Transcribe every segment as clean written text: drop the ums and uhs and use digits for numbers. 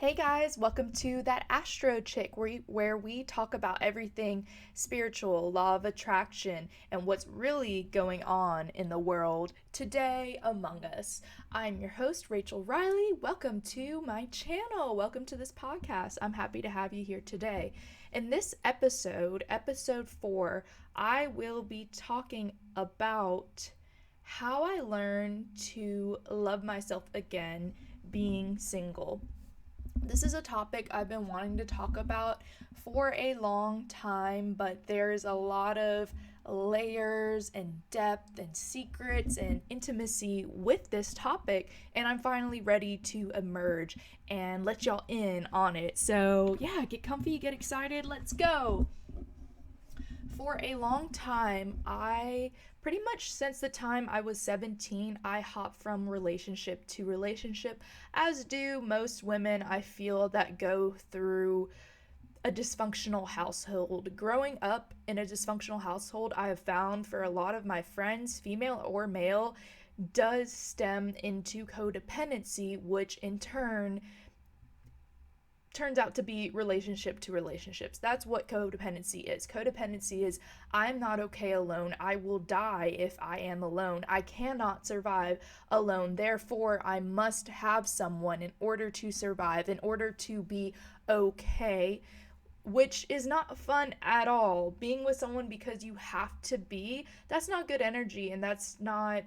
Hey guys, welcome to that Astro Chick where we talk about everything spiritual, law of attraction, and what's really going on in the world today among us. I'm your host, Rachel Riley. Welcome to my channel. Welcome to this podcast. I'm happy to have you here today. In this episode 4, I will be talking about how I learned to love myself again being single. This is a topic I've been wanting to talk about for a long time, but there's a lot of layers and depth and secrets and intimacy with this topic, and I'm finally ready to emerge and let y'all in on it. So, yeah, get comfy, get excited, let's go. For a long time, I pretty much since the time I was 17, I hopped from relationship to relationship, as do most women, I feel, that go through a dysfunctional household. Growing up in a dysfunctional household, I have found for a lot of my friends, female or male, does stem into codependency, which in turn turns out to be relationship to relationships. That's what codependency is. Codependency is I'm not okay alone. I will die if I am alone. I cannot survive alone. Therefore, I must have someone in order to survive, in order to be okay, which is not fun at all. Being with someone because you have to be, that's not good energy, and that's not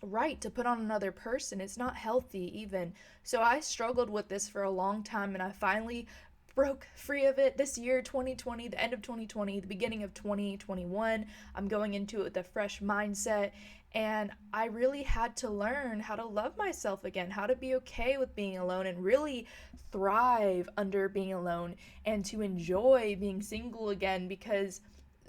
right to put on another person. It's not healthy even. So I struggled with this for a long time, and I finally broke free of it this year, 2020, the end of 2020, the beginning of 2021. I'm going into it with a fresh mindset, and I really had to learn how to love myself again, how to be okay with being alone and really thrive under being alone, and to enjoy being single again, because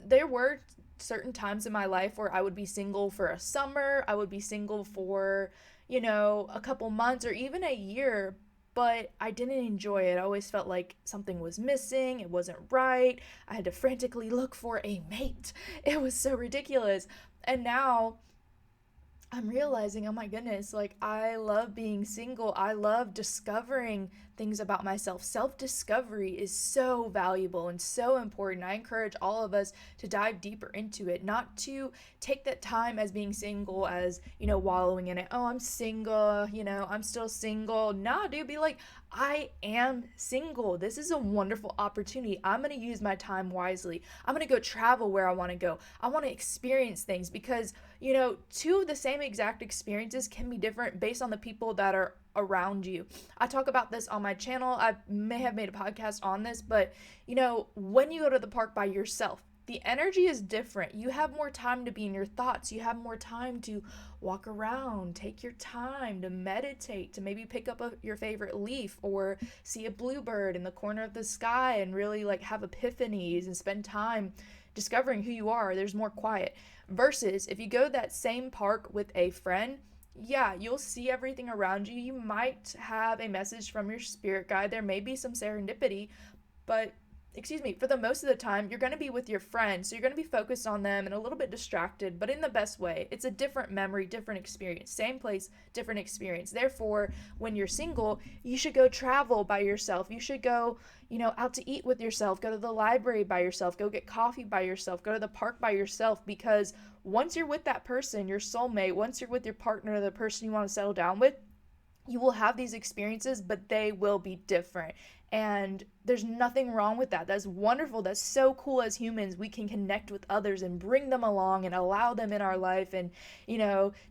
there were certain times in my life where I would be single for a summer, I would be single for, a couple months or even a year, but I didn't enjoy it. I always felt like something was missing, it wasn't right. I had to frantically look for a mate. It was so ridiculous. And now I'm realizing, oh my goodness, like I love being single. I love discovering things about myself. Self discovery is so valuable and so important. I encourage all of us to dive deeper into it, not to take that time as being single as, wallowing in it. Oh, I'm single, I'm still single. Nah, dude, be like, I am single. This is a wonderful opportunity. I'm going to use my time wisely. I'm going to go travel where I want to go. I want to experience things because, two of the same exact experiences can be different based on the people that are around you. I talk about this on my channel. I may have made a podcast on this, but, when you go to the park by yourself, the energy is different. You have more time to be in your thoughts. You have more time to walk around, take your time to meditate, to maybe pick up your favorite leaf or see a bluebird in the corner of the sky and really like have epiphanies and spend time discovering who you are. There's more quiet. Versus if you go to that same park with a friend, yeah, you'll see everything around you. You might have a message from your spirit guide. There may be some serendipity, but for the most of the time, you're going to be with your friends. So you're going to be focused on them and a little bit distracted, but in the best way. It's a different memory, different experience. Same place, different experience. Therefore, when you're single, you should go travel by yourself. You should go, out to eat with yourself, go to the library by yourself, go get coffee by yourself, go to the park by yourself, because once you're with that person, your soulmate, once you're with your partner, the person you want to settle down with, you will have these experiences, but they will be different. And there's nothing wrong with that. That's wonderful. That's so cool. As humans, we can connect with others and bring them along and allow them in our life and,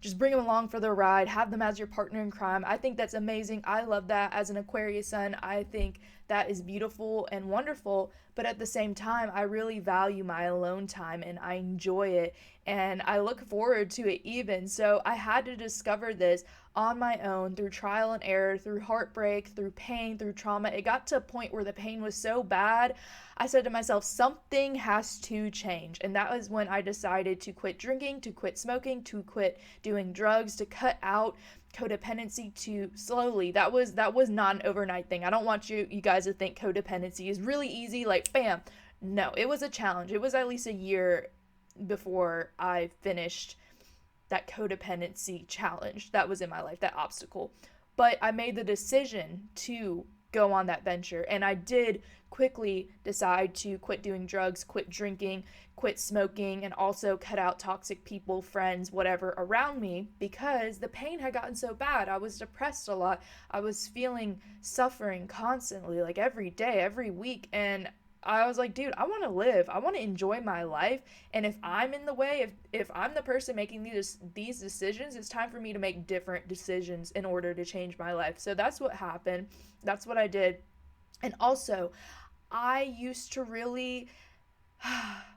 just bring them along for the ride, have them as your partner in crime. I think that's amazing. I love that. As an Aquarius sun, I think that is beautiful and wonderful. But at the same time, I really value my alone time and I enjoy it and I look forward to it even. So I had to discover this on my own through trial and error, through heartbreak, through pain, through trauma. It got to a point where the pain was so bad, I said to myself, something has to change. And that was when I decided to quit drinking, to quit smoking, to quit doing drugs, to cut out codependency to slowly. That was not an overnight thing. I don't want you guys to think codependency is really easy, like bam. No, it was a challenge. It was at least a year before I finished that codependency challenge that was in my life, that obstacle. But I made the decision to go on that venture. And I did quickly decide to quit doing drugs, quit drinking, quit smoking, and also cut out toxic people, friends, whatever around me, because the pain had gotten so bad. I was depressed a lot. I was feeling suffering constantly, like every day, every week. And I was like, dude, I want to live. I want to enjoy my life. And if I'm in the way, if I'm the person making these decisions, it's time for me to make different decisions in order to change my life. So that's what happened. That's what I did. And also, I used to really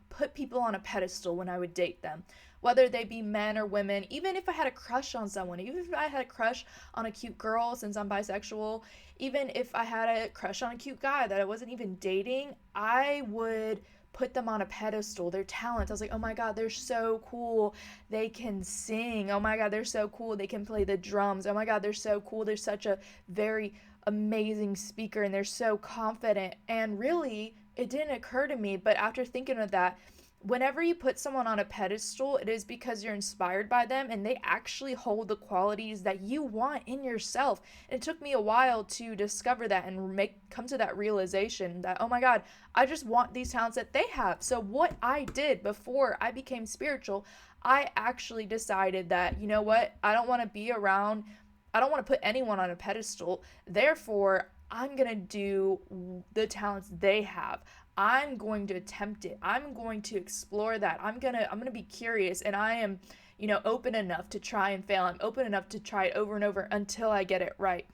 put people on a pedestal when I would date them, whether they be men or women. Even if I had a crush on someone, even if I had a crush on a cute girl, since I'm bisexual, even if I had a crush on a cute guy that I wasn't even dating, I would put them on a pedestal, their talents. I was like, oh my God, they're so cool. They can sing. Oh my God, they're so cool. They can play the drums. Oh my God, they're so cool. They're such a very amazing speaker and they're so confident. And really, it didn't occur to me, but after thinking of that, whenever you put someone on a pedestal, it is because you're inspired by them and they actually hold the qualities that you want in yourself. And it took me a while to discover that and come to that realization that, oh my God, I just want these talents that they have. So what I did before I became spiritual, I actually decided that, you know what, I don't want to put anyone on a pedestal. Therefore, I'm going to do the talents they have. I'm going to attempt it. I'm going to explore that. I'm going to be curious, and I am, open enough to try and fail. I'm open enough to try it over and over until I get it right.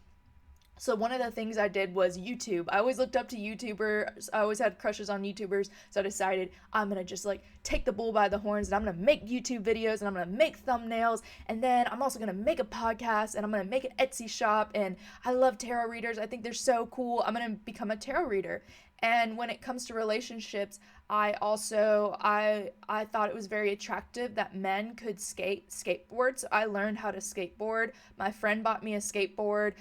So one of the things I did was YouTube. I always looked up to YouTubers. I always had crushes on YouTubers. So I decided I'm going to just take the bull by the horns and I'm going to make YouTube videos and I'm going to make thumbnails. And then I'm also going to make a podcast and I'm going to make an Etsy shop. And I love tarot readers. I think they're so cool. I'm going to become a tarot reader. And when it comes to relationships, I thought it was very attractive that men could skateboard. So I learned how to skateboard. My friend bought me a skateboard.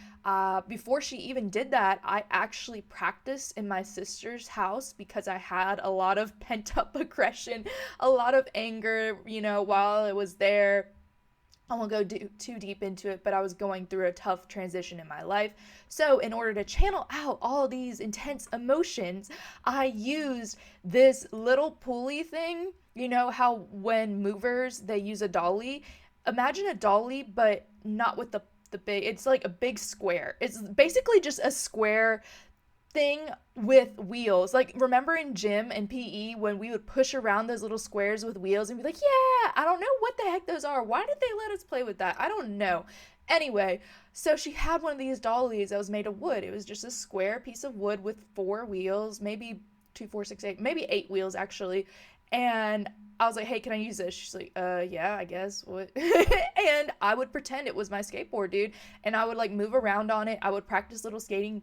Before she even did that, I actually practiced in my sister's house because I had a lot of pent up aggression, a lot of anger, while I was there. I won't go too deep into it, but I was going through a tough transition in my life. So in order to channel out all these intense emotions, I used this little pulley thing. You know how when movers, they use a dolly? Imagine a dolly, but not with the big, it's like a big square. It's basically just a square thing with wheels. Like, remember in gym and PE when we would push around those little squares with wheels and be like, yeah, I don't know what the heck those are. Why did they let us play with that? I don't know. Anyway, so she had one of these dollies that was made of wood. It was just a square piece of wood with 4 wheels, maybe 2, 4, 6, 8, maybe 8 wheels actually. And I was like, hey, can I use this? She's like, yeah, I guess. What? And I would pretend it was my skateboard, dude. And I would move around on it. I would practice little skating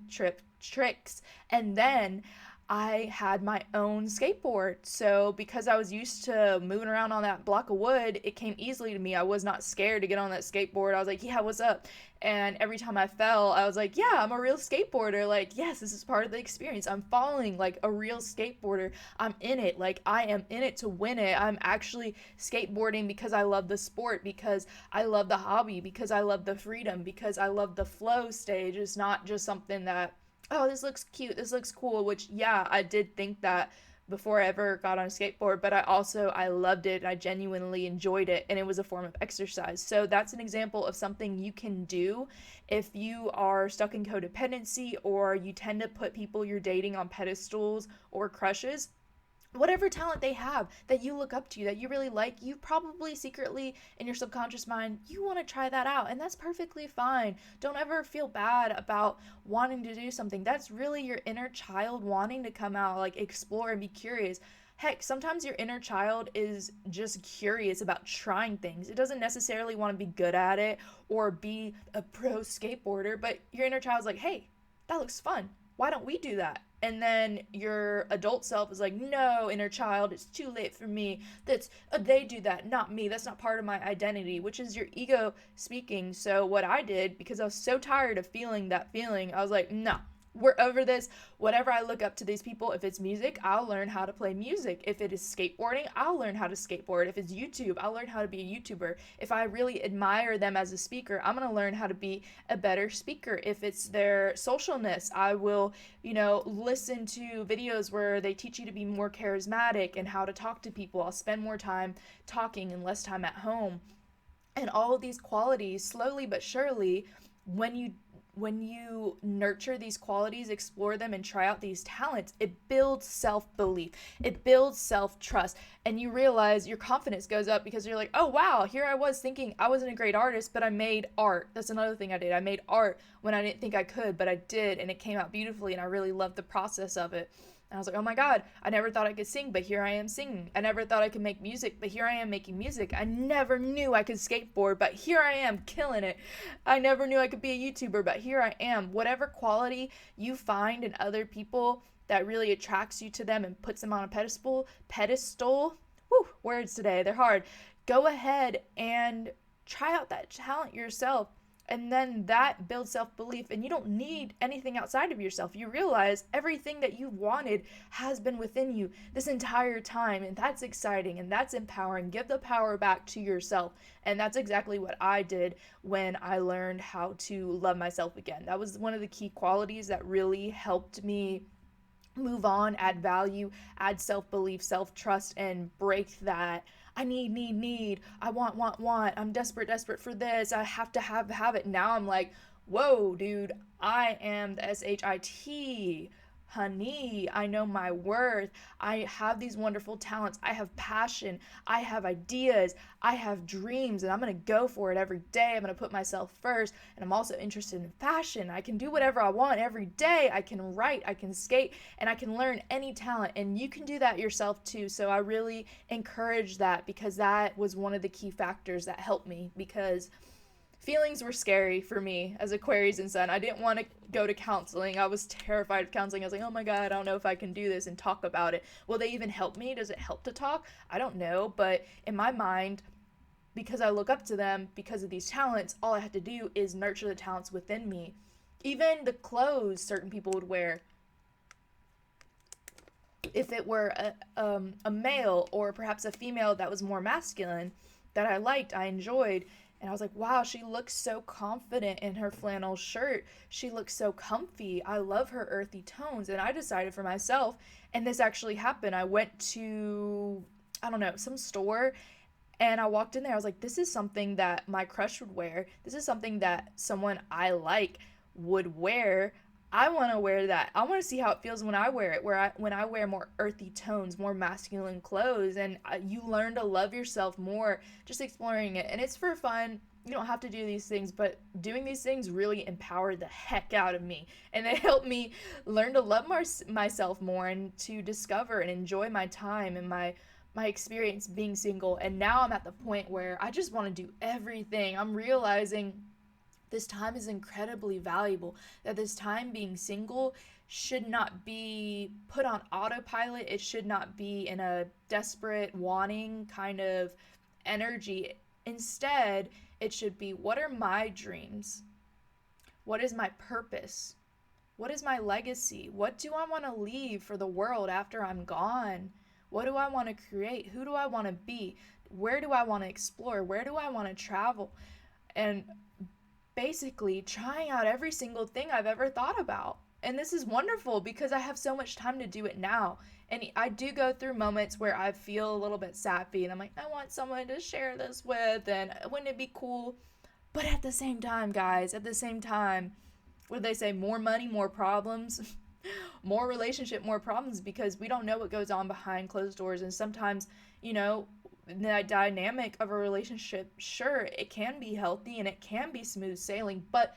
tricks. And then I had my own skateboard. So because I was used to moving around on that block of wood, it came easily to me. I was not scared to get on that skateboard. I was like, yeah, what's up? And every time I fell, I was like, yeah, I'm a real skateboarder. Yes, this is part of the experience. I'm falling like a real skateboarder. I'm in it. I am in it to win it. I'm actually skateboarding because I love the sport, because I love the hobby, because I love the freedom, because I love the flow stage. It's not just something that, oh, this looks cute, this looks cool, which, yeah, I did think that before I ever got on a skateboard, but I loved it, and I genuinely enjoyed it, and it was a form of exercise. So that's an example of something you can do if you are stuck in codependency, or you tend to put people you're dating on pedestals or crushes. Whatever talent they have that you look up to, that you really like, you probably secretly in your subconscious mind, you want to try that out, and that's perfectly fine. Don't ever feel bad about wanting to do something. That's really your inner child wanting to come out, explore and be curious. Heck, sometimes your inner child is just curious about trying things. It doesn't necessarily want to be good at it or be a pro skateboarder, but your inner child's like, hey, that looks fun. Why don't we do that? And then your adult self is like, no, inner child, it's too late for me. They do that, not me. That's not part of my identity, which is your ego speaking. So what I did, because I was so tired of feeling that feeling, I was like, no, We're over this. Whatever I look up to these people, if it's music, I'll learn how to play music. If it is skateboarding, I'll learn how to skateboard. If it's YouTube, I'll learn how to be a YouTuber. If I really admire them as a speaker, I'm going to learn how to be a better speaker. If it's their socialness, I will, listen to videos where they teach you to be more charismatic and how to talk to people. I'll spend more time talking and less time at home. And all of these qualities, slowly but surely, when you nurture these qualities, explore them, and try out these talents, it builds self-belief, it builds self-trust, and you realize your confidence goes up because you're like, oh wow, here I was thinking I wasn't a great artist, but I made art. That's another thing I did. I made art when I didn't think I could, but I did, and it came out beautifully, and I really loved the process of it. And I was like, oh my God, I never thought I could sing, but here I am singing. I never thought I could make music, but here I am making music. I never knew I could skateboard, but here I am killing it. I never knew I could be a YouTuber, but here I am. Whatever quality you find in other people that really attracts you to them and puts them on a pedestal, words today, they're hard. Go ahead and try out that talent yourself. And then that builds self-belief, and you don't need anything outside of yourself. You realize everything that you wanted has been within you this entire time, and that's exciting and that's empowering. Give the power back to yourself. And that's exactly what I did when I learned how to love myself again. That was one of the key qualities that really helped me move on, add value, add self-belief, self-trust, and break that I need, I want, I'm desperate for this, I have to have it. Now I'm like, whoa, dude, I am the SHIT. Honey, I know my worth. I have these wonderful talents. I have passion. I have ideas. I have dreams, and I'm going to go for it every day. I'm going to put myself first. And I'm also interested in fashion. I can do whatever I want every day. I can write, I can skate, and I can learn any talent. And you can do that yourself too. So I really encourage that, because that was one of the key factors that helped me, because feelings were scary for me as Aquarius and Sun. I didn't want to go to counseling. I was terrified of counseling. I was like, oh my God, I don't know if I can do this and talk about it. Will they even help me? Does it help to talk? I don't know. But in my mind, because I look up to them, because of these talents, all I had to do is nurture the talents within me. Even the clothes certain people would wear, if it were a male or perhaps a female that was more masculine, that I liked, I enjoyed, and I was like, wow, she looks so confident in her flannel shirt. She looks so comfy. I love her earthy tones. And I decided for myself, and this actually happened. I went to, I don't know, some store, and I walked in there. I was like, this is something that my crush would wear. This is something that someone I like would wear. I want to wear that. I want to see how it feels when I wear it, when I wear more earthy tones, more masculine clothes, and you learn to love yourself more just exploring it. And it's for fun. You don't have to do these things, but doing these things really empowered the heck out of me. And they helped me learn to love myself more, and to discover and enjoy my time and my experience being single. And now I'm at the point where I just want to do everything. I'm realizing this time is incredibly valuable, that this time being single should not be put on autopilot. It should not be in a desperate wanting kind of energy. Instead, it should be, what are my dreams? What is my purpose? What is my legacy? What do I want to leave for the world after I'm gone? What do I want to create? Who do I want to be? Where do I want to explore? Where do I want to travel? And basically trying out every single thing I've ever thought about. And this is wonderful because I have so much time to do it now. And I do go through moments where I feel a little bit sappy, and I'm like, I want someone to share this with, and wouldn't it be cool? But at the same time, guys, what do they say? More money, more problems. More relationship, more problems, because we don't know what goes on behind closed doors. And sometimes, the dynamic of a relationship, sure, it can be healthy and it can be smooth sailing, but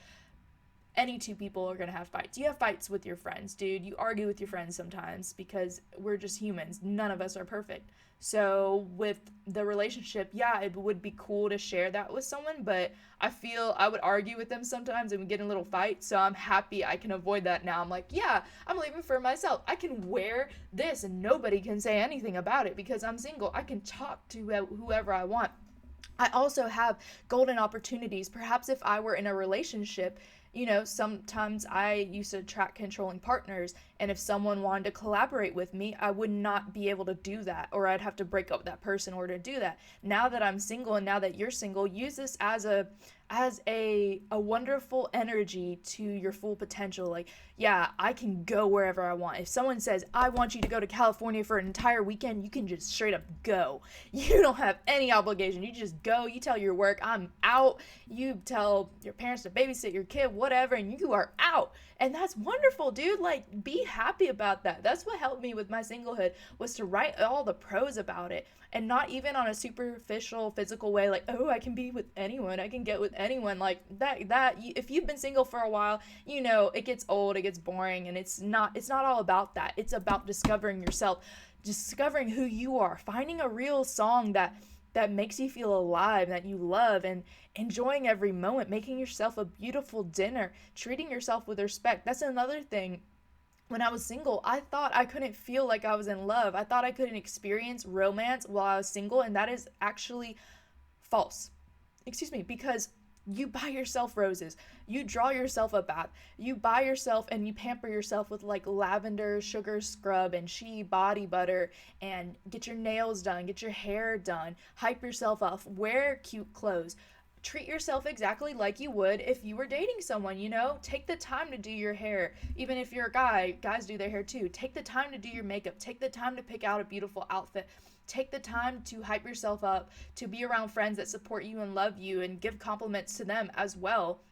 any two people are going to have fights. You have fights with your friends, dude. You argue with your friends sometimes, because we're just humans. None of us are perfect. So with the relationship, yeah, it would be cool to share that with someone, but I feel I would argue with them sometimes and we get in a little fight. So I'm happy I can avoid that now. I'm like, yeah, I'm leaving for myself. I can wear this and nobody can say anything about it because I'm single. I can talk to whoever I want. I also have golden opportunities. Perhaps if I were in a relationship, Sometimes I used to attract controlling partners, and if someone wanted to collaborate with me, I would not be able to do that, or I'd have to break up with that person in order to do that. Now that I'm single and now that you're single, use this as a wonderful energy to your full potential. Like, yeah, I can go wherever I want. If someone says, I want you to go to California for an entire weekend, you can just straight up go. You don't have any obligation. You just go. You tell your work, I'm out. You tell your parents to babysit your kid, whatever, and you are out. And that's wonderful, dude. Like, be happy about that. That's what helped me with my singlehood, was to write all the pros about it, and not even on a superficial physical way, like, oh, I can be with anyone, I can get with anyone. Like that if you've been single for a while, it gets old, it gets boring, and it's not all about that. It's about discovering yourself, discovering who you are, finding a real song that makes you feel alive, that you love, and enjoying every moment, making yourself a beautiful dinner, treating yourself with respect. That's another thing. When I was single, I thought I couldn't feel like I was in love. I thought I couldn't experience romance while I was single, and that is actually false. Excuse me, because you buy yourself roses, you draw yourself a bath, you buy yourself and you pamper yourself with like lavender sugar scrub and shea body butter, and get your nails done, get your hair done, hype yourself up, wear cute clothes, treat yourself exactly like you would if you were dating someone. Take the time to do your hair. Even if you're a guy, guys do their hair too. Take the time to do your makeup, take the time to pick out a beautiful outfit, take the time to hype yourself up, to be around friends that support you and love you and give compliments to them as well.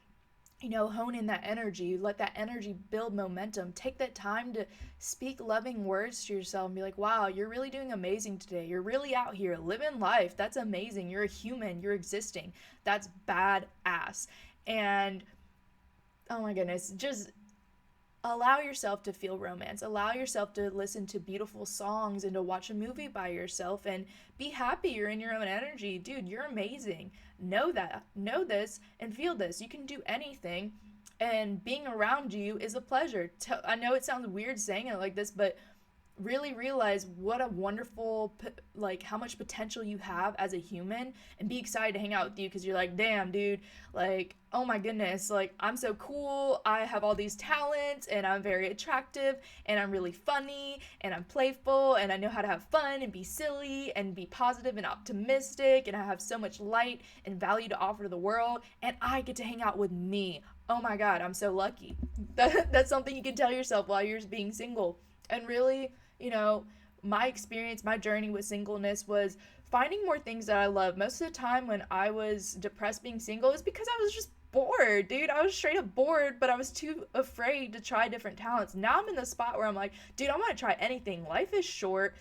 Hone in that energy, let that energy build momentum. Take that time to speak loving words to yourself and be like, wow, you're really doing amazing today. You're really out here living life. That's amazing. You're a human. You're existing. That's badass. And oh my goodness, just allow yourself to feel romance. Allow yourself to listen to beautiful songs and to watch a movie by yourself and be happy you're in your own energy. Dude, you're amazing. Know that. Know this and feel this. You can do anything, and being around you is a pleasure. I know it sounds weird saying it like this, but really realize what a wonderful, like, how much potential you have as a human, and be excited to hang out with you, because you're like, damn, dude, like, oh my goodness, like, I'm so cool, I have all these talents, and I'm very attractive, and I'm really funny, and I'm playful, and I know how to have fun and be silly and be positive and optimistic, and I have so much light and value to offer to the world, and I get to hang out with me. Oh my god, I'm so lucky. That's something you can tell yourself while you're being single. And really, my experience, my journey with singleness was finding more things that I love. Most of the time when I was depressed being single, is because I was just bored, dude. I was straight up bored, but I was too afraid to try different talents. Now I'm in the spot where I'm like, dude, I want to try anything. Life is short.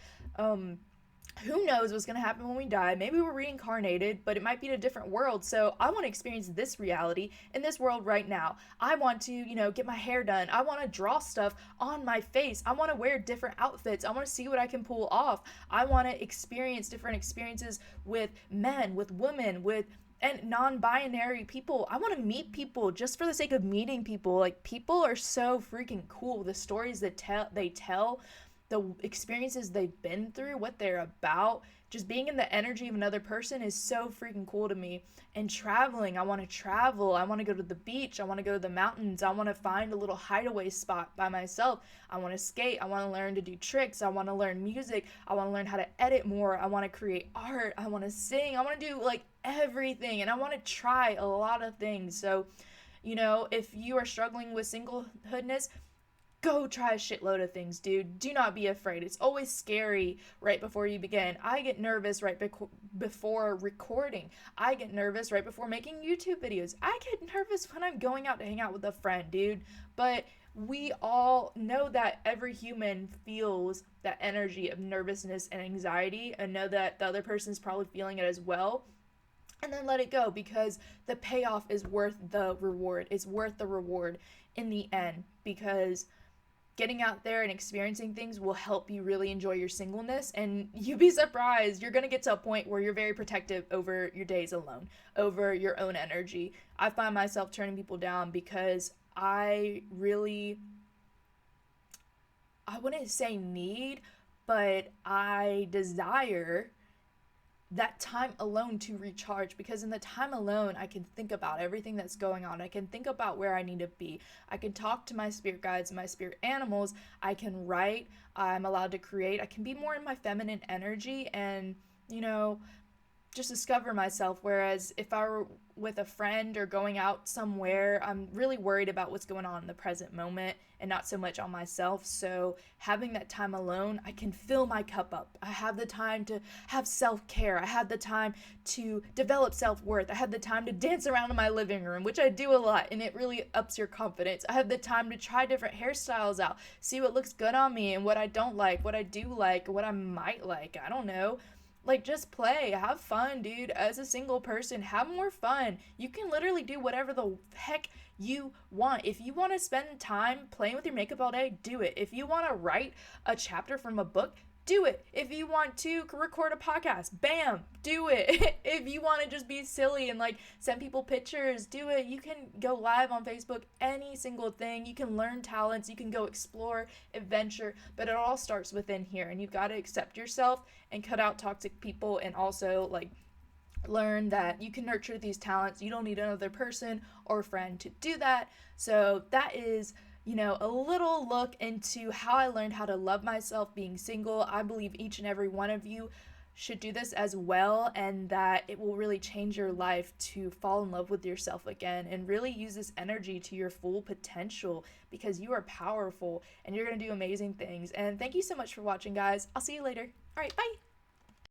Who knows what's going to happen when we die? Maybe we're reincarnated, but it might be in a different world. So I want to experience this reality in this world right now. I want to, get my hair done. I want to draw stuff on my face. I want to wear different outfits. I want to see what I can pull off. I want to experience different experiences with men, with women, with and non-binary people. I want to meet people just for the sake of meeting people. Like, people are so freaking cool. The stories that they tell, the experiences they've been through, what they're about, just being in the energy of another person is so freaking cool to me. And traveling, I want to travel. I want to go to the beach. I want to go to the mountains. I want to find a little hideaway spot by myself. I want to skate. I want to learn to do tricks. I want to learn music. I want to learn how to edit more. I want to create art. I want to sing. I want to do like everything. And I want to try a lot of things. So, if you are struggling with singlehoodness, go try a shitload of things, dude. Do not be afraid. It's always scary right before you begin. I get nervous right before recording. I get nervous right before making YouTube videos. I get nervous when I'm going out to hang out with a friend, dude. But we all know that every human feels that energy of nervousness and anxiety, and know that the other person's probably feeling it as well. And then let it go, because the payoff is worth the reward. It's worth the reward in the end, because getting out there and experiencing things will help you really enjoy your singleness. And you'd be surprised, you're going to get to a point where you're very protective over your days alone, over your own energy. I find myself turning people down because I wouldn't say need, but I desire that time alone to recharge, because in the time alone I can think about everything that's going on. I can think about where I need to be. I can talk to my spirit guides, my spirit animals. I can write. I'm allowed to create. I can be more in my feminine energy and, you know, just discover myself. Whereas if I were with a friend or going out somewhere, I'm really worried about what's going on in the present moment and not so much on myself. So having that time alone, I can fill my cup up. I have the time to have self-care. I have the time to develop self-worth. I have the time to dance around in my living room, which I do a lot, and it really ups your confidence. I have the time to try different hairstyles out, see what looks good on me and what I don't like, what I do like, what I might like. I don't know, like, just play, have fun, dude. As a single person, have more fun. You can literally do whatever the heck you want. If you want to spend time playing with your makeup all day, do it. If you want to write a chapter from a book, do it. If you want to record a podcast, bam, do it. If you want to just be silly and like send people pictures, do it. You can go live on Facebook, any single thing. You can learn talents, you can go explore, adventure, but it all starts within here, and you've got to accept yourself and cut out toxic people, and also like learn that you can nurture these talents. You don't need another person or friend to do that. So that is, a little look into how I learned how to love myself being single. I believe each and every one of you should do this as well, and that it will really change your life to fall in love with yourself again and really use this energy to your full potential, because you are powerful and you're going to do amazing things. And thank you so much for watching, guys. I'll see you later. All right, bye.